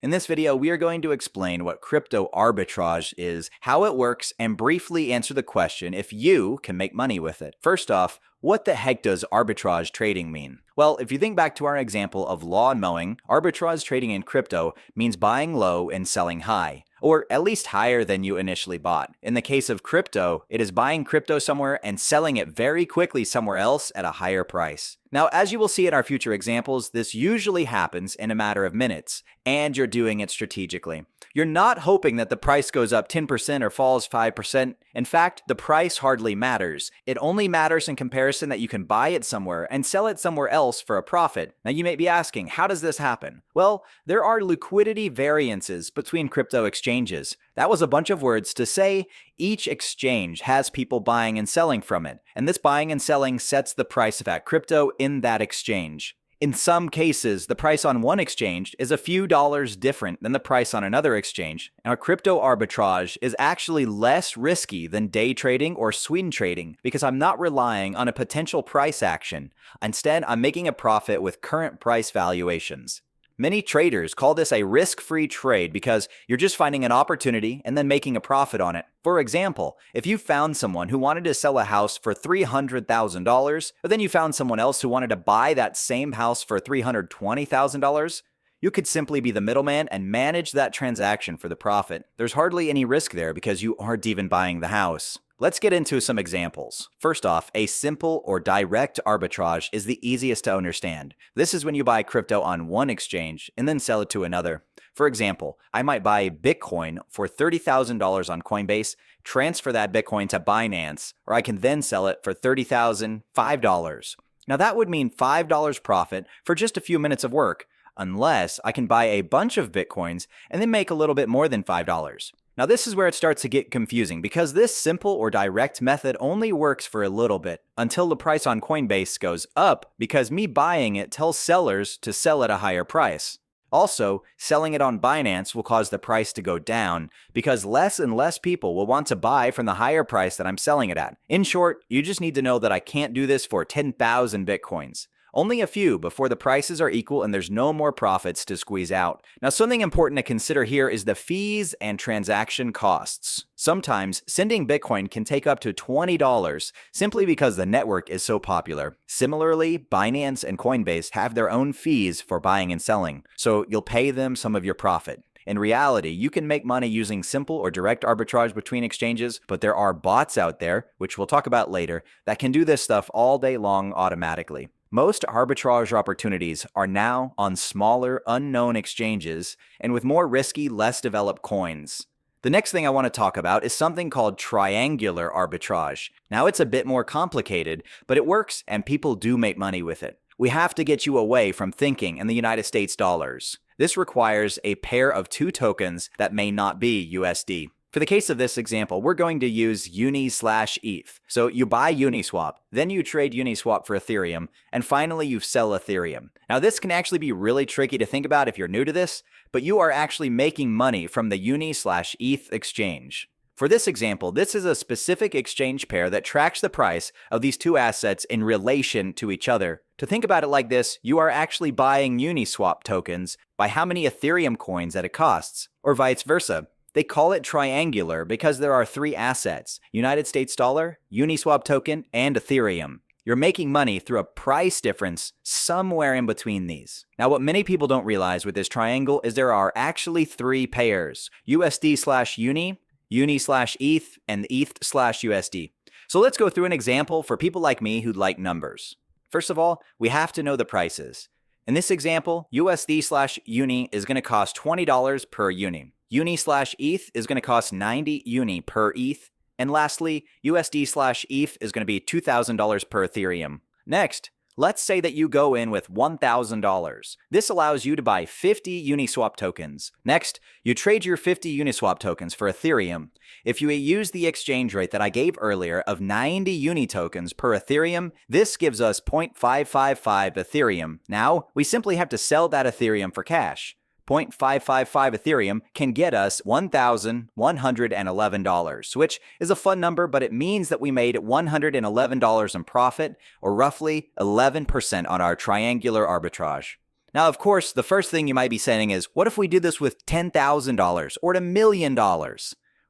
In this video, we are going to explain what crypto arbitrage is, how it works, and briefly answer the question if you can make money with it. First off, what the heck does arbitrage trading mean? Well, if you think back to our example of lawn mowing, arbitrage trading in crypto means buying low and selling high, or at least higher than you initially bought. In the case of crypto, it is buying crypto somewhere and selling it very quickly somewhere else at a higher price. Now, as you will see in our future examples, this usually happens in a matter of minutes, and you're doing it strategically. You're not hoping that the price goes up 10% or falls 5%. In fact, the price hardly matters. It only matters in comparison that you can buy it somewhere and sell it somewhere else for a profit. Now, you may be asking, how does this happen? Well, there are liquidity variances between crypto exchanges. That was a bunch of words to say each exchange has people buying and selling from it, and this buying and selling sets the price of that crypto in that exchange. In some cases, the price on one exchange is a few dollars different than the price on another exchange. Now, crypto arbitrage is actually less risky than day trading or swing trading because I'm not relying on a potential price action. Instead, I'm making a profit with current price valuations. Many traders call this a risk-free trade because you're just finding an opportunity and then making a profit on it. For example, if you found someone who wanted to sell a house for $300,000, but then you found someone else who wanted to buy that same house for $320,000, you could simply be the middleman and manage that transaction for the profit. There's hardly any risk there because you aren't even buying the house. Let's get into some examples. First off, a simple or direct arbitrage is the easiest to understand. This is when you buy crypto on one exchange and then sell it to another. For example, I might buy Bitcoin for $30,000 on Coinbase, transfer that Bitcoin to Binance, or I can then sell it for $30,005. Now that would mean $5 profit for just a few minutes of work, unless I can buy a bunch of Bitcoins and then make a little bit more than $5. Now this is where it starts to get confusing because this simple or direct method only works for a little bit until the price on Coinbase goes up because me buying it tells sellers to sell at a higher price. Also, selling it on Binance will cause the price to go down because less and less people will want to buy from the higher price that I'm selling it at. In short, you just need to know that I can't do this for 10,000 Bitcoins. Only a few before the prices are equal and there's no more profits to squeeze out. Now, something important to consider here is the fees and transaction costs. Sometimes sending Bitcoin can take up to $20 simply because the network is so popular. Similarly, Binance and Coinbase have their own fees for buying and selling, so you'll pay them some of your profit. In reality, you can make money using simple or direct arbitrage between exchanges, but there are bots out there, which we'll talk about later, that can do this stuff all day long automatically. Most arbitrage opportunities are now on smaller, unknown exchanges and with more risky, less developed coins. The next thing I want to talk about is something called triangular arbitrage. Now it's a bit more complicated, but it works and people do make money with it. We have to get you away from thinking in the United States dollars. This requires a pair of two tokens that may not be USD. For the case of this example, we're going to use Uni/ETH. So you buy Uniswap, then you trade Uniswap for Ethereum, and finally you sell Ethereum. Now this can actually be really tricky to think about if you're new to this, but you are actually making money from the Uni/ETH exchange. For this example, this is a specific exchange pair that tracks the price of these two assets in relation to each other. To think about it like this, you are actually buying Uniswap tokens by how many Ethereum coins that it costs, or vice versa. They call it triangular because there are three assets: United States dollar, Uniswap token, and Ethereum. You're making money through a price difference somewhere in between these. Now, what many people don't realize with this triangle is there are actually three pairs: USD/Uni, Uni/ETH, and ETH/USD. So let's go through an example for people like me who like numbers. First of all, we have to know the prices. In this example, USD/Uni is going to cost $20 per Uni. Uni/ETH is going to cost 90 Uni per ETH. And lastly, USD/ETH is going to be $2,000 per Ethereum. Next, let's say that you go in with $1,000. This allows you to buy 50 Uniswap tokens. Next, you trade your 50 Uniswap tokens for Ethereum. If you use the exchange rate that I gave earlier of 90 Uni tokens per Ethereum, this gives us 0.555 Ethereum. Now, we simply have to sell that Ethereum for cash. 0.555 Ethereum can get us $1,111, which is a fun number, but it means that we made $111 in profit, or roughly 11% on our triangular arbitrage. Now, of course, the first thing you might be saying is, what if we did this with $10,000 or $1 million?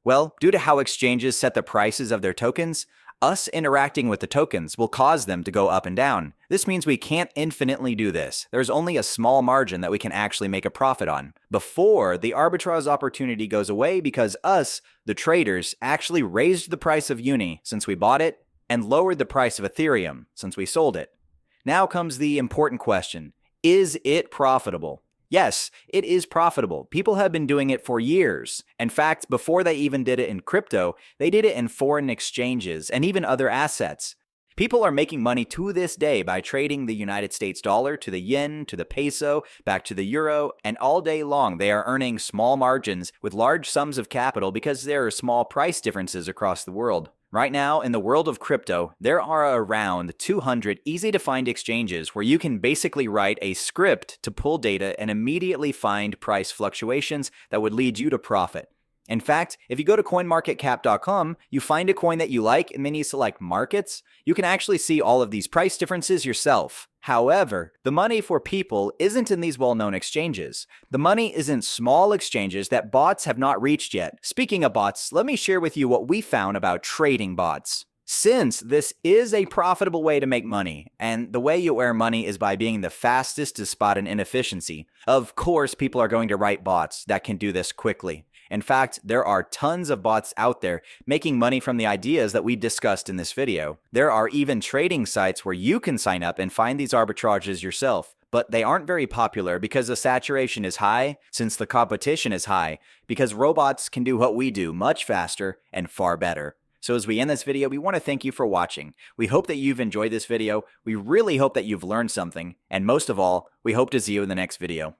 Well, due to how exchanges set the prices of their tokens, us interacting with the tokens will cause them to go up and down. This means we can't infinitely do this. There's only a small margin that we can actually make a profit on before the arbitrage opportunity goes away, because us, the traders, actually raised the price of Uni since we bought it and lowered the price of Ethereum since we sold it. Now comes the important question. Is it profitable? Yes, it is profitable. People have been doing it for years. In fact, before they even did it in crypto, they did it in foreign exchanges and even other assets. People are making money to this day by trading the United States dollar to the yen, to the peso, back to the euro, and all day long they are earning small margins with large sums of capital because there are small price differences across the world. Right now, in the world of crypto, there are around 200 easy-to-find exchanges where you can basically write a script to pull data and immediately find price fluctuations that would lead you to profit. In fact, if you go to coinmarketcap.com, you find a coin that you like and then you select markets, you can actually see all of these price differences yourself. However, the money for people isn't in these well-known exchanges. The money is in small exchanges that bots have not reached yet. Speaking of bots, let me share with you what we found about trading bots. Since this is a profitable way to make money, and the way you earn money is by being the fastest to spot an inefficiency, of course people are going to write bots that can do this quickly. In fact, there are tons of bots out there making money from the ideas that we discussed in this video. There are even trading sites where you can sign up and find these arbitrages yourself, but they aren't very popular because the saturation is high, since the competition is high, because robots can do what we do much faster and far better. So as we end this video, we want to thank you for watching. We hope that you've enjoyed this video. We really hope that you've learned something. And most of all, we hope to see you in the next video.